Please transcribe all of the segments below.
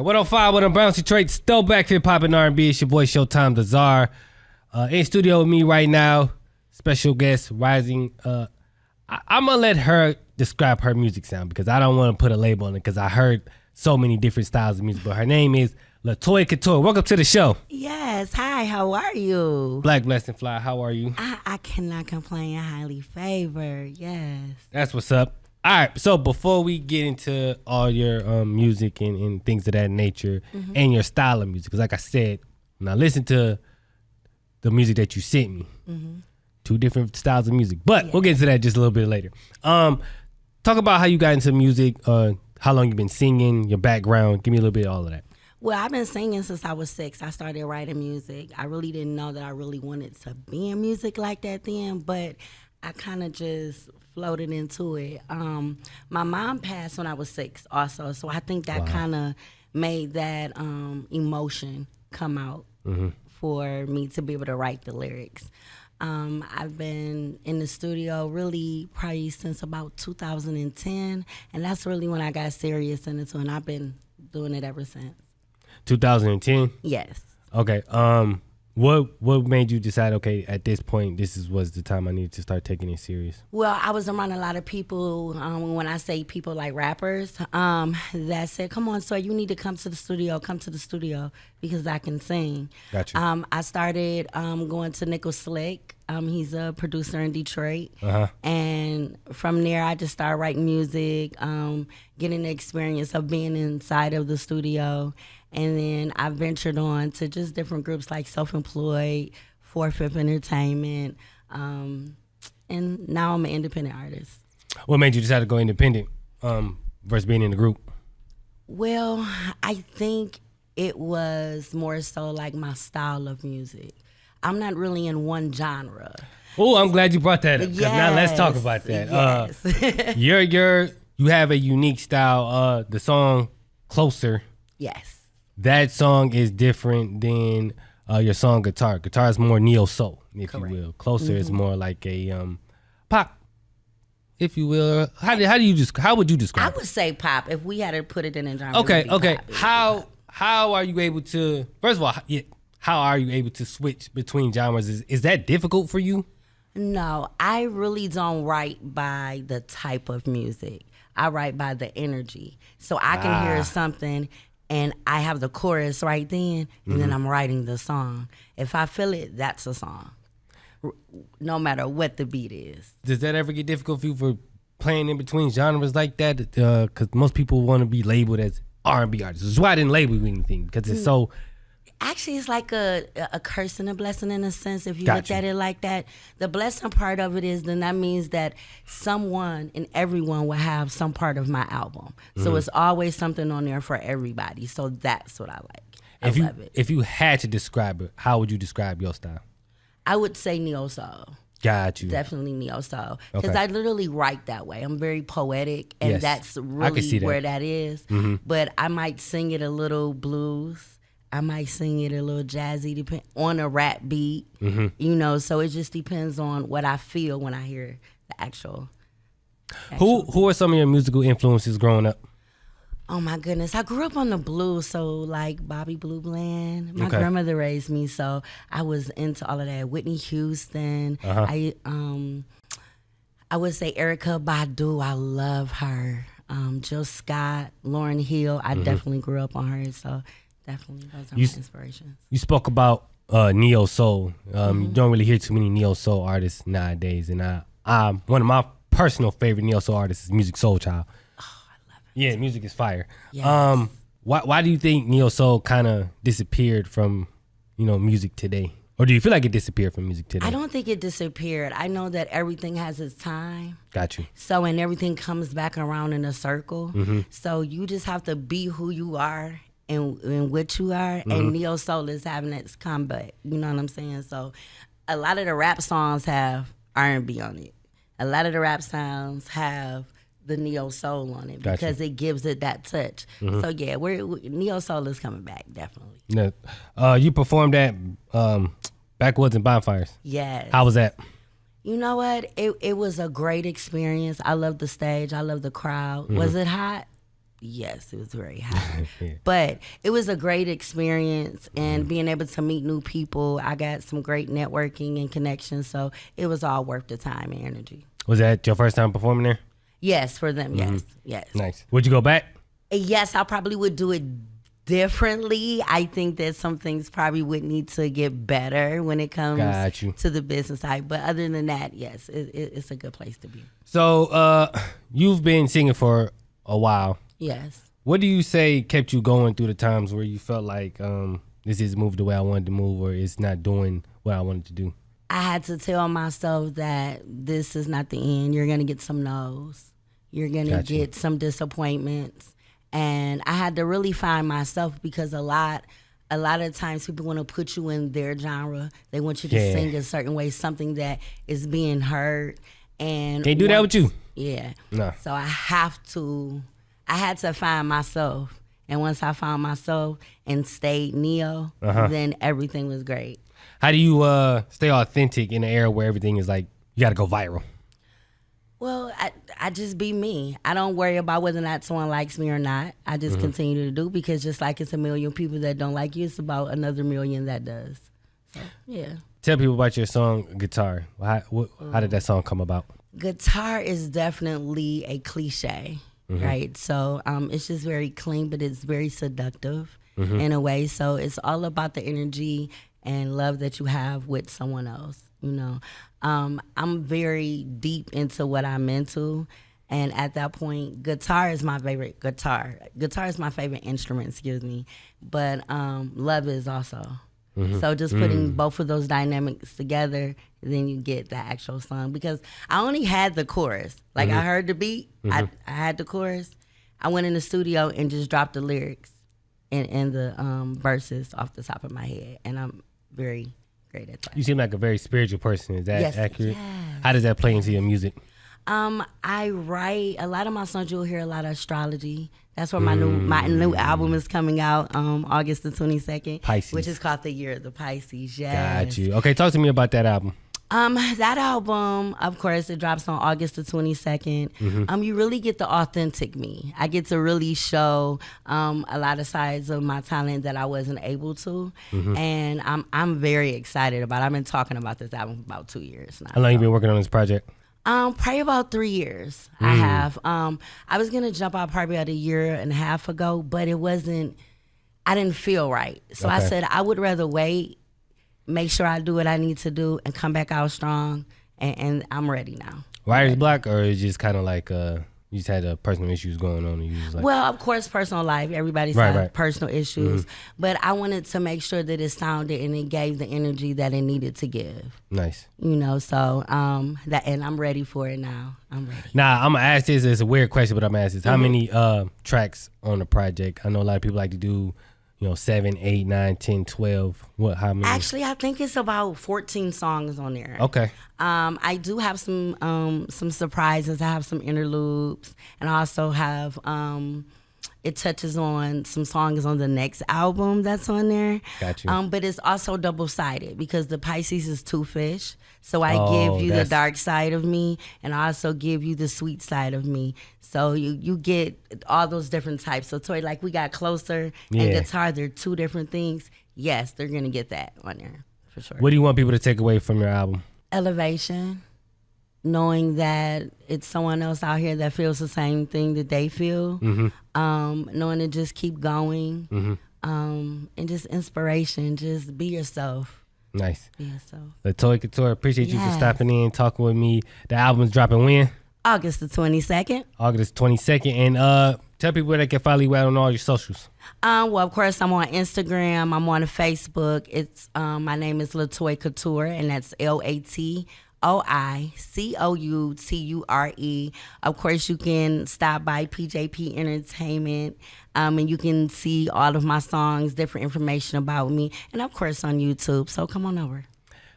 105, what I'm Bouncy Traits, still back hip hop and R&B. It's your boy Showtime the Czar. In studio with me right now, special guest Rising. I'm gonna let her describe her music sound because I don't want to put a label on it because I heard so many different styles of music. But her name is La'Toi Couture. Welcome to the show. Yes. Hi, how are you? Black, blessed, and fly. How are you? I cannot complain. Highly favored. Yes. That's what's up. All right, so before we get into all your music and things of that nature and your style of music, because like I said, when I listened to the music that you sent me, two different styles of music, but we'll get into that just a little bit later. Talk about how you got into music, how long you've been singing, your background. Give me a little bit of all of that. Well, I've been singing since I was 6. I started writing music. I really didn't know that I really wanted to be in music like that then, but I kind of just floated into it. My mom passed when I was 6 also, so I think that kind of made that emotion come out for me to be able to write the lyrics. I've been in the studio really probably since about 2010, and that's really when I got serious in it too, and I've been doing it ever since. 2010? Yes. Okay. What made you decide, okay, at this point, was the time I needed to start taking it serious? Well, I was around a lot of people, when I say people like rappers, that said, come on, so you need to come to the studio because I can sing. Gotcha. I started going to Nickel Slick. He's a producer in Detroit. And from there, I just started writing music, getting the experience of being inside of the studio. And then I ventured on to just different groups like Self-Employed, 4/5 Entertainment, and now I'm an independent artist. What made you decide to go independent versus being in the group? Well, I think it was more so like my style of music. I'm not really in one genre. Oh, I'm glad you brought that up. Yes. Now let's talk about that. Yes. You have a unique style. The song Closer. Yes. That song is different than your song Guitar. Guitar is more neo soul, if Correct. you will. Closer is more like a pop, if you will. How would you describe I would say pop if we had to put it in a genre. Okay. Pop. How are you able to? First of all, how are you able to switch between genres? Is that difficult for you? No, I really don't write by the type of music. I write by the energy. So I can hear something and I have the chorus right then, and then I'm writing the song. If I feel it, that's a song, no matter what the beat is. Does that ever get difficult for you for playing in between genres like that? Because most people want to be labeled as R&B artists. That's why I didn't label you anything, because it's so... Actually, it's like a curse and a blessing in a sense. If you look at it like that, the blessing part of it is then that means that someone and everyone will have some part of my album. So it's always something on there for everybody. So that's what I like. I love it. If you had to describe it, how would you describe your style? I would say neo soul. Got you. Definitely neo soul, because I literally write that way. I'm very poetic, and Yes. that's I can really see that. where that is. But I might sing it a little blues. I might sing it a little jazzy, on a rap beat, you know. So it just depends on what I feel when I hear the actual. Who are some of your musical influences growing up? Oh my goodness, I grew up on the blues, so like Bobby Blue Bland. My grandmother raised me, so I was into all of that. Whitney Houston. I would say Erykah Badu. I love her. Jill Scott, Lauryn Hill. I definitely grew up on her, so. Definitely, those are my inspirations. You spoke about neo soul. You don't really hear too many neo soul artists nowadays, and one of my personal favorite neo soul artists is Musiq Soulchild. Oh, I love it. Yeah, music is fire. Yes. Why do you think neo soul kind of disappeared from music today, or do you feel like it disappeared from music today? I don't think it disappeared. I know that everything has its time. Got you. So and everything comes back around in a circle. So you just have to be who you are. And what you are, and neo soul is having its comeback. You know what I'm saying? So, a lot of the rap songs have R&B on it. A lot of the rap songs have the neo soul on it because it gives it that touch. So yeah, neo soul is coming back definitely. Yeah. You performed at Backwoods and Bonfires. Yes. How was that? You know what? It was a great experience. I love the stage. I love the crowd. Was it hot? Yes, it was very hot. Yeah. But it was a great experience, and being able to meet new people, I got some great networking and connections, so it was all worth the time and energy. Was that your first time performing there? Yes, for them, yes. Nice. Would you go back? Yes, I probably would do it differently. I think that some things probably would need to get better when it comes to the business side. But other than that, yes, it's a good place to be. So you've been singing for a while. Yes. What do you say kept you going through the times where you felt like this is moved the way I wanted to move, or it's not doing what I wanted to do? I had to tell myself that this is not the end. You're going to get some no's. You're going to get some disappointments. And I had to really find myself, because a lot of times people want to put you in their genre. They want you to sing a certain way, something that is being heard. And can't do that with you. Yeah. No. So I had to find myself. And once I found myself and stayed Neo, then everything was great. How do you stay authentic in an era where everything is like, you got to go viral? Well, I just be me. I don't worry about whether or not someone likes me or not. I just continue to do, because just like it's a million people that don't like you, it's about another million that does. So, yeah. Tell people about your song, Guitar. How did that song come about? Guitar is definitely a cliche, right? So it's just very clean, but it's very seductive in a way. So it's all about the energy and love that you have with someone else, you know. I'm very deep into what I'm into, and at that point, guitar is my favorite Guitar is my favorite instrument, excuse me. But love is also. So just putting both of those dynamics together, then you get the actual song. Because I only had the chorus. Like I heard the beat, I had the chorus. I went in the studio and just dropped the lyrics and the verses off the top of my head, and I'm very great at that. You seem like a very spiritual person. Is that accurate? Yes. How does that play into your music? I write a lot of my songs. You'll hear a lot of astrology. That's where my new album is coming out August the 22nd, Pisces, which is called The Year of the Pisces. Yes. Got you. Okay, talk to me about that album. That album, of course, it drops on August the 22nd. You really get the authentic me. I get to really show a lot of sides of my talent that I wasn't able to, and I'm very excited about it. I've been talking about this album for about 2 years now. How long you been working on this project? Probably about 3 years. I have. I was gonna jump out probably about a year and a half ago, but it wasn't. I didn't feel right, so I said I would rather wait, make sure I do what I need to do, and come back out strong. And I'm ready now. Writer's block, or is just kind of like you just had personal issues going on, and you just like. Well, of course, personal life. Everybody's had personal issues, but I wanted to make sure that it sounded and it gave the energy that it needed to give. Nice. You know, so that, and I'm ready for it now. I'm ready. Now I'm gonna ask this. It's a weird question, but I'm gonna ask this: how many tracks on the project? I know a lot of people like to do, 7, 8, 9, 10, 12. How many? Actually, I think it's about 14 songs on there. Okay. I do have some surprises. I have some interludes, and I also have it touches on some songs on the next album that's on there. Got you. But it's also double-sided, because the Pisces is 2 fish. So I give you the dark side of me, and I also give you the sweet side of me. So you get all those different types. So Toy, like we got Closer and Guitar, they're 2 different things. Yes, they're gonna get that on there for sure. What do you want people to take away from your album? Elevation. Knowing that it's someone else out here that feels the same thing that they feel. Knowing to just keep going. And just inspiration. Just be yourself. Nice. Be yourself. La'Toi Couture, appreciate you for stopping in, talking with me. The album's dropping when? August the 22nd. August 22nd. And tell people where they can follow you out on all your socials. Well, of course, I'm on Instagram. I'm on Facebook. It's my name is La'Toi Couture, and that's LATOICOUTURE. Of course, you can stop by PJP Entertainment, and you can see all of my songs, different information about me, and of course on YouTube. So come on over.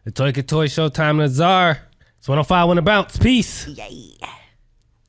La'Toi Couture, Showtime, Lazar. It's 105 on the bounce. Peace. Yay.